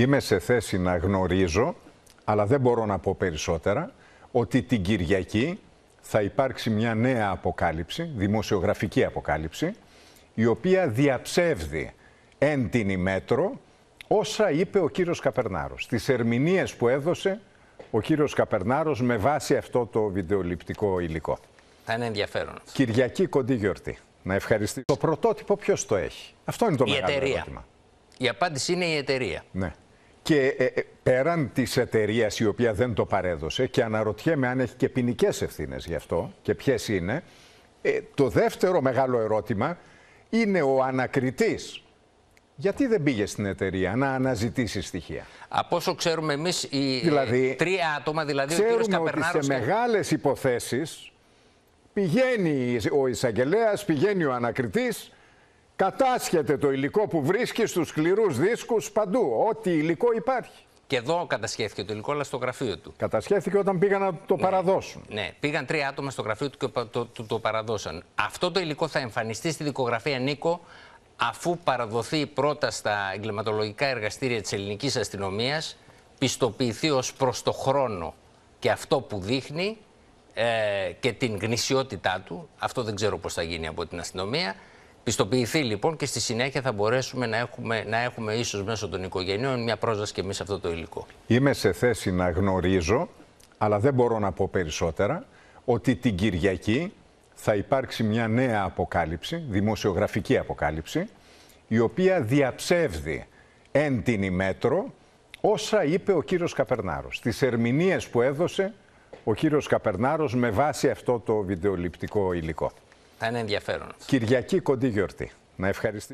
Είμαι σε θέση να γνωρίζω, αλλά δεν μπορώ να πω περισσότερα, ότι την Κυριακή θα υπάρξει μια νέα αποκάλυψη, δημοσιογραφική αποκάλυψη, η οποία διαψεύδει εν την ημέτρο όσα είπε ο κύριος Καπερνάρος. Τις ερμηνείες που έδωσε ο κύριος Καπερνάρος με βάση αυτό το βιντεοληπτικό υλικό. Θα είναι ενδιαφέρον. Κυριακή, κοντή γιορτή. Να ευχαριστήσω. Το πρωτότυπο ποιος το έχει? Αυτό είναι το μεγάλο ερώτημα. Η απάντηση είναι η εταιρεία. Ναι. Και πέραν της εταιρείας η οποία δεν το παρέδωσε, και αναρωτιέμαι αν έχει και ποινικές ευθύνες γι' αυτό και ποιες είναι, το δεύτερο μεγάλο ερώτημα είναι ο ανακριτής. Γιατί δεν πήγε στην εταιρεία να αναζητήσει στοιχεία? Από όσο ξέρουμε εμείς, τρία άτομα, δηλαδή ο κύριος Καπερνάρος. Ξέρουμε ότι σε μεγάλες υποθέσεις πηγαίνει ο εισαγγελέας, πηγαίνει ο ανακριτής, κατάσχεται το υλικό που βρίσκει στους σκληρούς δίσκους παντού. Ό,τι υλικό υπάρχει. Και εδώ κατασχέθηκε το υλικό, αλλά στο γραφείο του. Κατασχέθηκε όταν πήγαν να το παραδώσουν. Ναι, πήγαν τρία άτομα στο γραφείο του και το παραδώσαν. Αυτό το υλικό θα εμφανιστεί στη δικογραφία, Νίκο, αφού παραδοθεί πρώτα στα εγκληματολογικά εργαστήρια της ελληνικής αστυνομίας, πιστοποιηθεί ως προς το χρόνο και αυτό που δείχνει και την γνησιότητά του. Αυτό δεν ξέρω πώς θα γίνει από την αστυνομία. Πιστοποιηθεί λοιπόν και στη συνέχεια θα μπορέσουμε να έχουμε ίσως μέσω των οικογενειών μια πρόσβαση και εμείς σε αυτό το υλικό. Είμαι σε θέση να γνωρίζω, αλλά δεν μπορώ να πω περισσότερα, ότι την Κυριακή θα υπάρξει μια νέα αποκάλυψη, δημοσιογραφική αποκάλυψη, η οποία διαψεύδει εν την ημέτρο όσα είπε ο κύριος Καπερνάρος. Τις ερμηνείες που έδωσε ο κύριος Καπερνάρος με βάση αυτό το βιντεοληπτικό υλικό. Θα είναι ενδιαφέρον. Κυριακή, κοντή γιορτή. Να ευχαριστήσω.